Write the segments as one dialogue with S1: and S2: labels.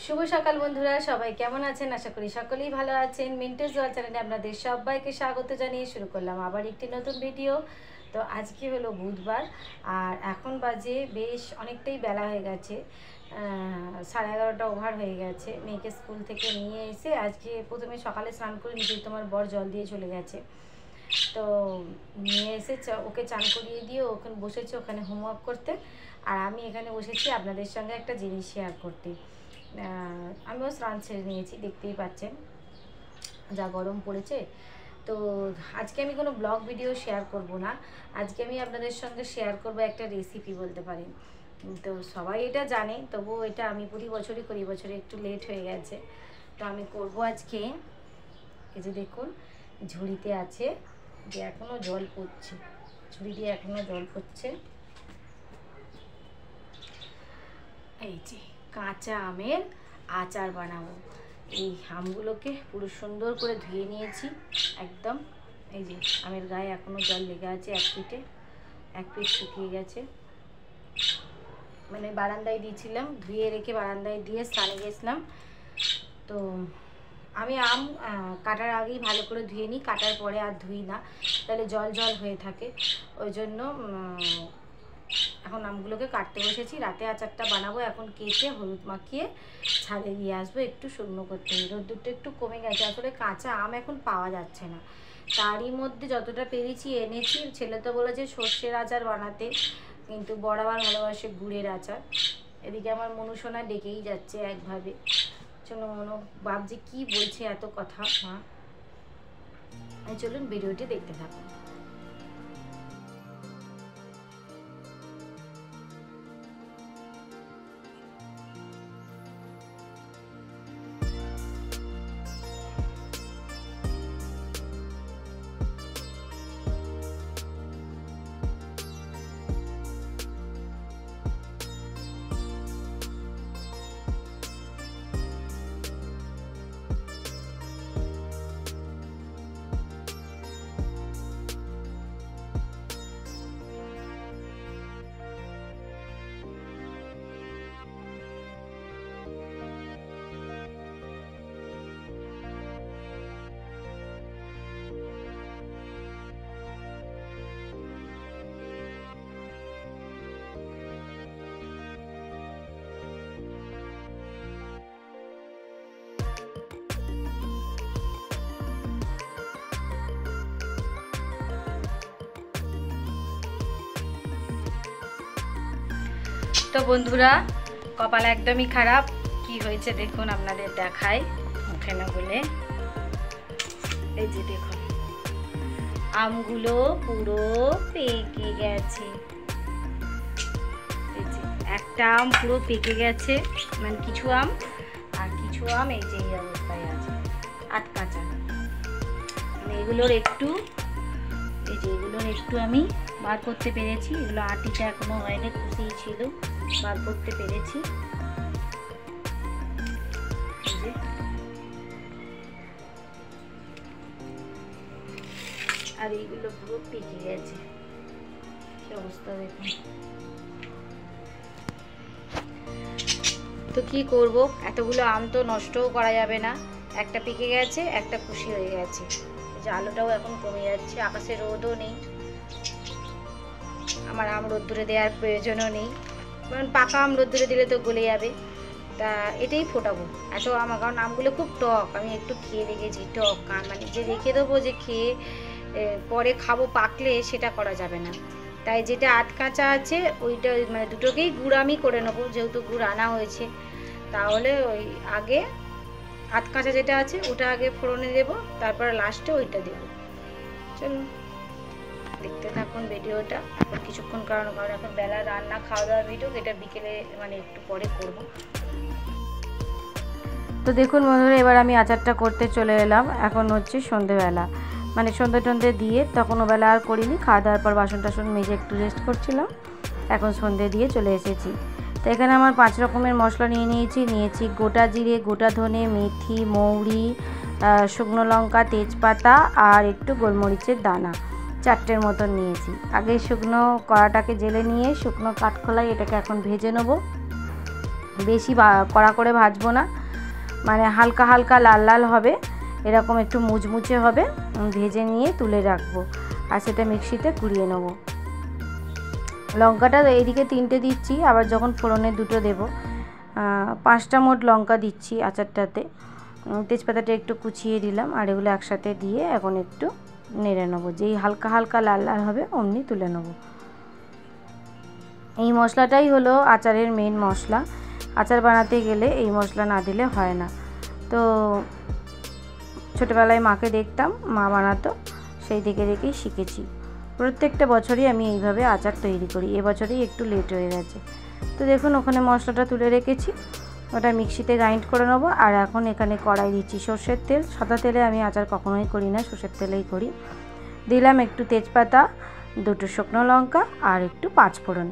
S1: শুভ সকাল বন্ধুরা, সবাই কেমন আছেন? আশা করি সকলেই ভালো আছেন। মিন্টুস ওয়ার্ল্ড চ্যানেলে আপনাদের সবাইকে স্বাগত জানিয়ে শুরু করলাম আবার একটি নতুন ভিডিও। তো আজকে হলো বুধবার আর এখন বাজে বেশ অনেকটাই বেলা হয়ে গেছে, 11:30 ওভার হয়ে গেছে। মেয়েকে স্কুল থেকে নিয়ে এসে আজকে প্রথমে সকালে স্নান করে নিজেই তোমার বর জল দিয়ে চলে গেছে। তো নিয়ে এসে ওকে চান করিয়ে দিয়ে ওখানে বসেছে ওখানে হোমওয়ার্ক করতে, আর আমি এখানে বসেছি আপনাদের সঙ্গে একটা জিনিস শেয়ার করতে। আমিও স্নান ছেড়ে নিয়েছি, দেখতেই পাচ্ছেন যা গরম পড়েছে। তো আজকে আমি কোনো ব্লগ ভিডিও শেয়ার করব না, আজকে আমি আপনাদের সঙ্গে শেয়ার করব একটা রেসিপি বলতে পারেন। তো সবাই এটা জানে, তবুও এটা আমি প্রতি বছরই করি, বছরে একটু লেট হয়ে গেছে। তো আমি করব আজকে। এই যে দেখুন ঝুড়িতে আছে, যে এখনও জল পড়ছে, ঝুড়ি দিয়ে এখনও জল পড়ছে। এই যে কাঁচা আমের আচার বানাবো। এই আমগুলোকে পুরো সুন্দর করে ধুয়ে নিয়েছি একদম। এই যে আমের গায়ে এখনও জল লেগে আছে, এক পিঠ শুকিয়ে গেছে। মানে বারান্দায় দিয়েছিলাম, ধুয়ে রেখে বারান্দায় দিয়ে স্নানে গেছিলাম। তো আমি আম কাটার আগেই ভালো করে ধুয়ে নিই, কাটার পরে আর ধুই না, তাহলে জল জল হয়ে থাকে। ওই জন্য এখন আমগুলোকে কাটতে বসেছি। রাতে আচারটা বানাবো, এখন কেটে হলুদ মাখিয়ে ছাদে দিয়ে আসবো একটু শুকনো করতে। রোদ্দুরটা একটু কমে গেছে, আসলে কাঁচা আম এখন পাওয়া যাচ্ছে না। তারই মধ্যে যতটা পেরেছি এনেছি। ছেলে তো বলেছে সর্ষের আচার বানাতে, কিন্তু বড় আবার ভালোবাসে গুড়ের আচার। এদিকে আমার মনুসোনা ডেকেই যাচ্ছে একভাবে। চলো মনু ভাবছি কি বলছে এত কথা। চলুন ভিডিওটি দেখতে থাকুন। তো বন্ধুরা, কপাল একদমই খারাপ। কি হয়েছে দেখুন, আপনাদের দেখায় মুখে না বলে। এই যে দেখুন আমগুলো পুরো পেকে গেছে। এই যে একটা আম পুরো পেকে গেছে, মানে কিছু আম, আর কিছু আম এই যে এই অবস্থায় আছে আটকাচা। মানে এগুলোর একটু আমি বার করতে পেরেছি। এগুলো আটিটা এখনো হয়নি, খুশিই ছিল, বার করতে পেরেছি। আর এইগুলো পুরো পেকে গেছে, কি অবস্থা দেখুন। তো কি করব, এতগুলো আম তো নষ্টও করা যাবে না। একটা পেকে গেছে, একটা খুশি হয়ে গেছে। যে আলোটাও এখন কমে যাচ্ছে, আকাশে রোদও নেই। আমার আম রোদ্দুরে দেওয়ার প্রয়োজনও নেই, কারণ পাকা আম রোদ্দুরে দিলে তো গলে যাবে। তা এটাই ফোটাবো এত আম, কারণ আমগুলো খুব টক। আমি একটু খেয়ে রেখেছি, টক। মানে যে রেখে দেবো, যে খেয়ে পরে খাবো পাকলে, সেটা করা যাবে না। তাই যেটা আধকাঁচা আছে ওইটা, মানে দুটোকেই গুড় আমি করে নেবো, যেহেতু গুড় আনা হয়েছে। তাহলে ওই আগে আধকাঁচা যেটা আছে ওটা আগে ফোড়নে দেবো, তারপরে লাস্টে ওইটা দেবো। চলুন দেখতে থাকুন ভিডিওটা। এখন কিছুক্ষণ, কারণ এখন বেলা রান্না খাওয়া দাওয়ার ভিডিও, এটা বিকেলে মানে একটু পরে করব। তো দেখুন বন্ধুরা, এবার আমি আচারটা করতে চলে এলাম। এখন হচ্ছে সন্ধেবেলা, মানে সন্ধে টন্ধে দিয়ে, তখন ওবেলা আর করিনি। খাওয়া দাওয়ার পর বাসন টাসন মেজে একটু রেস্ট করছিলাম, এখন সন্ধে দিয়ে চলে এসেছি। তো এখানে আমার 5 রকমের মশলা নিয়েছি গোটা জিরে, গোটা ধনে, মেথি, মৌরি, শুকনো লঙ্কা, তেজপাতা আর একটু গোলমরিচের দানা। 4টের মতন নিয়েছি। আগে শুকনো কড়াটাকে জেলে নিয়ে শুকনো কাঠখোলায় এটাকে এখন ভেজে নেব। বেশি কড়া করে ভাজবো না, মানে হালকা হালকা লাল লাল হবে, এরকম একটু মুচমুচে হবে, ভেজে নিয়ে তুলে রাখবো আর সেটা মিক্সিতে কুড়িয়ে নেব। লঙ্কাটা এইদিকে 3টে দিচ্ছি, আবার যখন ফোড়নে 2টো দেবো, 5টা মোট লঙ্কা দিচ্ছি আচারটাতে। তেজপাতাটা একটু কুচিয়ে দিলাম, আর এগুলো একসাথে দিয়ে এখন একটু নেড়ে নেবো, যেই হালকা হালকা লাল লাল হবে অমনি তুলে নেবো। এই মশলাটাই হলো আচারের মেন মশলা। আচার বানাতে গেলে এই মশলা না দিলে হয় না। তো ছোটোবেলায় মাকে দেখতাম, মা বানাতো, সেই দেখে দেখেই শিখেছি। প্রত্যেকটা বছরই আমি এইভাবে আচার তৈরি করি, এবছরেই একটু লেট হয়ে গেছে। তো দেখুন ওখানে মশলাটা তুলে রেখেছি, ওটা মিক্সিতে গ্রাইন্ড করে নেবো। আর এখন এখানে কড়াই দিচ্ছি সর্ষের তেল। সাদা তেলে আমি আচার কখনোই করি না, সর্ষের তেলেই করি। দিলাম একটু তেজপাতা, 2টো শুকনো লঙ্কা আর একটু 5 ফোড়ন।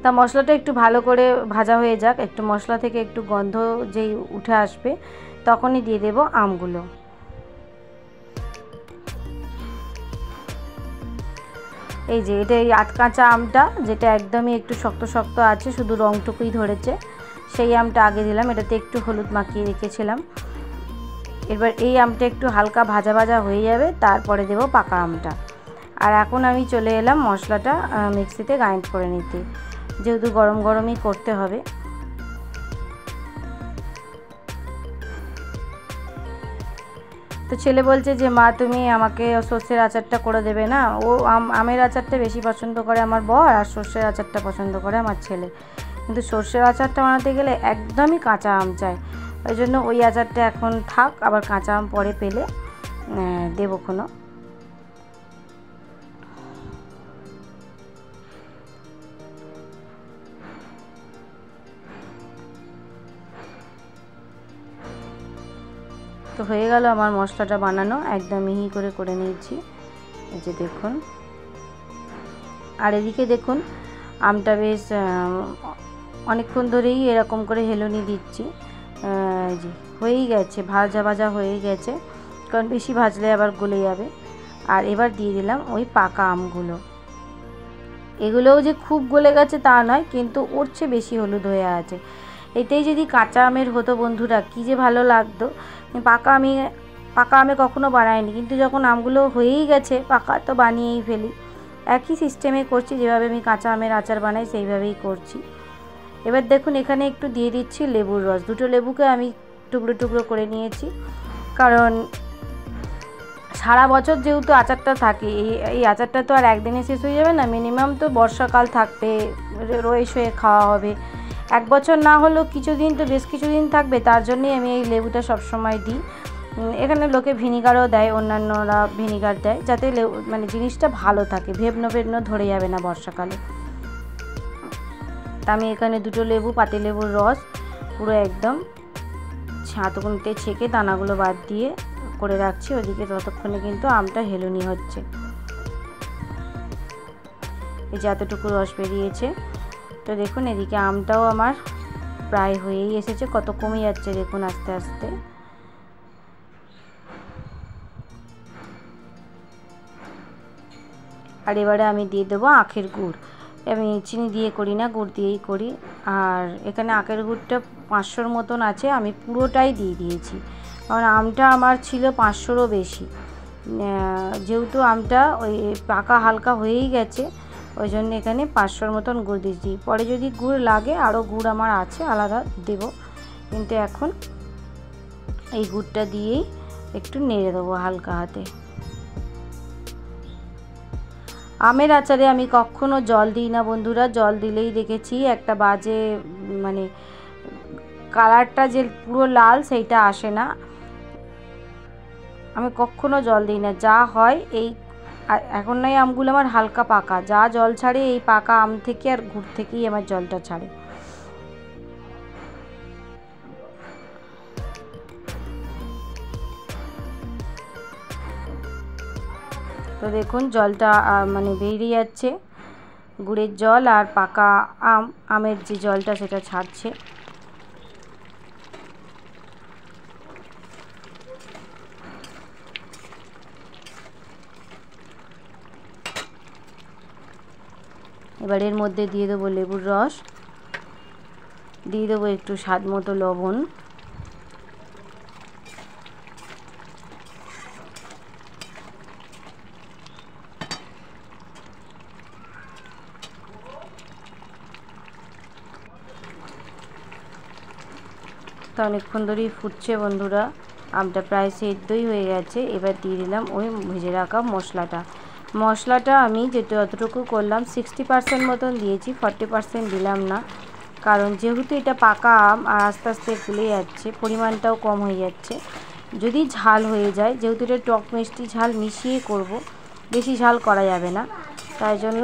S1: তা মশলাটা একটু ভালো করে ভাজা হয়ে যাক, একটু মশলা থেকে একটু গন্ধ যেই উঠে আসবে তখনই দিয়ে দেব আমগুলো। এই যে এটা এই কাঁচা আমটা, যেটা একদমই একটু শক্ত শক্ত আছে, শুধু রংটুকুই ধরেছে, সেই আমটা আগে দিলাম। এটাতে একটু হলুদ মাখিয়ে রেখেছিলাম। এবার এই আমটা একটু হালকা ভাজা ভাজা হয়ে যাবে, তারপরে দেব পাকা আমটা। আর এখন আমি চলে এলাম মশলাটা মিক্সিতে গ্রাইন্ড করে নিতে, যেহেতু গরম গরমই করতে হবে। তো ছেলে বলছে যে মা তুমি আমাকে সর্ষের আচারটা করে দেবে না। ও আমের আচারটা বেশি পছন্দ করে আমার বর, আর সর্ষের আচারটা পছন্দ করে আমার ছেলে। কিন্তু সর্ষের আচারটা বানাতে গেলে একদমই কাঁচা আম চাই, ওই জন্য ওই আচারটা এখন থাক, আবার কাঁচা আম পরে পেলে দেবো কোনো। তো হয়ে গেল আমার মশলাটা বানানো, একদম মিহি করে করে নিয়েছি, এই যে দেখুন। আর এদিকে দেখুন আমটা বেশ অনেকক্ষণ ধরেই এরকম করে হেলুনি দিচ্ছি, এই যে হয়েই গেছে, ভাজা ভাজা হয়ে গেছে, কারণ বেশি ভাজলে আবার গলে যাবে। আর এবার দিয়ে দিলাম ওই পাকা আমগুলো। এগুলোও যে খুব গলে গেছে তা নয়, কিন্তু ওর চেয়ে বেশি হলুদ হয়ে আছে। এটাই যদি কাঁচা আমের হতো বন্ধুরা, কী যে ভালো লাগতো। পাকা আমে কখনো বানাইনি, কিন্তু যখন আমগুলো হয়েই গেছে পাকা, তো বানিয়েই ফেলি। একই সিস্টেমে করছি, যেভাবে আমি কাঁচা আমের আচার বানাই সেইভাবেই করছি। এবার দেখুন এখানে একটু দিয়ে দিচ্ছি লেবুর রস। 2টো লেবুকে আমি টুকরো টুকরো করে নিয়েছি, কারণ সারা বছর যেহেতু আচারটা থাকে, এই আচারটা তো আর একদিনে শেষ হয়ে যাবে না, মিনিমাম তো বর্ষাকাল থাকবে, রয়েস হয়ে খাওয়া হবে। 1 বছর না হলেও কিছুদিন তো বেশ কিছুদিন থাকবে, তার জন্যই আমি এই লেবুটা সবসময় দিই। এখানে লোকে ভিনিগারও দেয়, অন্যান্যরা ভিনিগার দেয়, যাতে মানে জিনিসটা ভালো থাকে, ভেবনো ধরে যাবে না বর্ষাকালে। তা আমি এখানে 2টো লেবু, পাতিলেবুর রস পুরো একদম ছাঁকনিতে ছেঁকে দানাগুলো বাদ দিয়ে করে রাখছি। ওদিকে ততক্ষণে কিন্তু আমটা হেলুনি হচ্ছে। এই যে এতটুকু রস বেরিয়েছে। তো দেখুন এদিকে আমটাও আমার প্রায় হয়েই এসেছে, কত কমে যাচ্ছে দেখুন আস্তে আস্তে। আর এবারে আমি দিয়ে দেবো আখের গুড়। আমি চিনি দিয়ে করি না, গুড় দিয়েই করি। আর এখানে আখের গুড়টা 500-র মতন আছে, আমি পুরোটাই দিয়ে দিয়েছি, কারণ আমটা আমার ছিল 500-রও বেশি। যেহেতু আমটা ওই পাকা হালকা হয়েই গেছে, ওই জন্য এখানে 500-র মতন গুড় দিয়েছি। পরে যদি গুড় লাগে আরও গুড় আমার আছে আলাদা দেব, কিন্তু এখন এই গুড়টা দিয়েই একটু নেড়ে দেবো হালকা হাতে। আমের আচারে আমি কখনো জল দিই না বন্ধুরা, জল দিলেই দেখেছি একটা বাজে মানে কালারটা যে পুরো লাল সেইটা আসে না, আমি কখনো জল দিই না। যা হয় এই এখন নয় আমগুলো আমার হালকা পাকা, যা জল ছাড়ে এই পাকা আম থেকে আর গুড় থেকেই আমার জলটা ছাড়ে। তো দেখুন জলটা মানে বেরিয়ে যাচ্ছে, গুড়ের জল আর পাকা আমের যে জলটা সেটা ছাড়ছে। এবার এর মধ্যে দিয়ে দেবো লেবুর রস, দিয়ে দেবো একটু স্বাদ মতো লবণ, তো অনেকক্ষণ ধরেই ফুটছে বন্ধুরা, আমটা প্রায় সেদ্ধই হয়ে গেছে। এবার দিয়ে দিলাম ওই ভেজে রাখা মশলাটা আমি যতটুকু করলাম 60% মতন দিয়েছি, 40% দিলাম না, কারণ যেহেতু এটা পাকা আম আর আস্তে আস্তে গলে যাচ্ছে, পরিমাণটাও কম হয়ে যাচ্ছে। যদি ঝাল হয়ে যায়, যেহেতু এটা টক মিষ্টি ঝাল মিশিয়ে করব, বেশি ঝাল করা যাবে না, তাই জন্য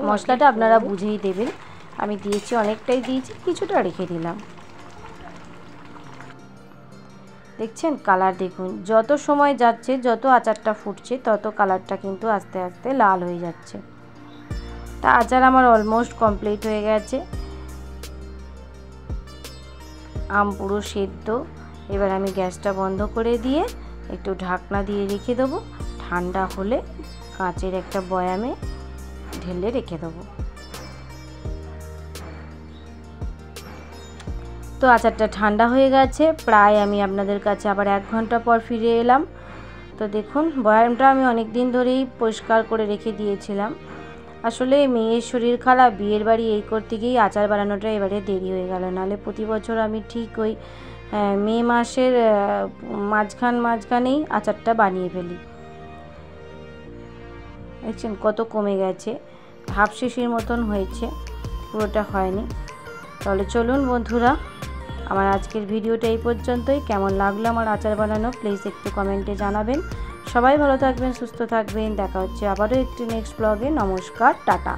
S1: মশলাটা আপনারা বুঝেই দেবেন। আমি দিয়েছি, অনেকটাই দিয়েছি, কিছুটা রেখে দিলাম। দেখছেন কালার দেখুন, যত সময় যাচ্ছে, যত আচারটা ফুটছে, তত কালারটা কিন্তু আস্তে আস্তে লাল হয়ে যাচ্ছে। তা আচার আমার অলমোস্ট কমপ্লিট হয়ে গেছে, আম পুরো সেদ্ধ। এবার আমি গ্যাসটা বন্ধ করে দিয়ে একটু ঢাকনা দিয়ে রেখে দেবো, ঠান্ডা হলে কাঁচের একটা বয়ামে ঢেলে রেখে দেবো। তো আচারটা ঠান্ডা হয়ে গেছে, প্রায় আমি আপনাদের কাছে আবার 1 ঘন্টা পর ফিরে এলাম। তো দেখুন বয়ামটা আমি অনেক দিন ধরেই পরিষ্কার করে রেখে দিয়েছিলাম। আসলে মেয়ের শরীর খারাপ, বিয়ের বাড়ি এই করতে গিয়েই আচার বানানোটা এবারে দেরি হয়ে গেল, নাহলে প্রতি বছর আমি ঠিক ওই মে মাসের মাঝখানেই আচারটা বানিয়ে ফেলি। দেখছেন কত কমে গেছে, হাফ শিশির মতন হয়েছে, পুরোটা হয়নি। তাহলে চলুন বন্ধুরা, আমার আজকের ভিডিওটা এই পর্যন্তই। কেমন লাগলো আমার আচার বানানো প্লিজ একটু কমেন্টে জানাবেন। সবাই ভালো থাকবেন, সুস্থ থাকবেন, দেখা হচ্ছে আবারও একটি নেক্সট ব্লগে। নমস্কার, টাটা।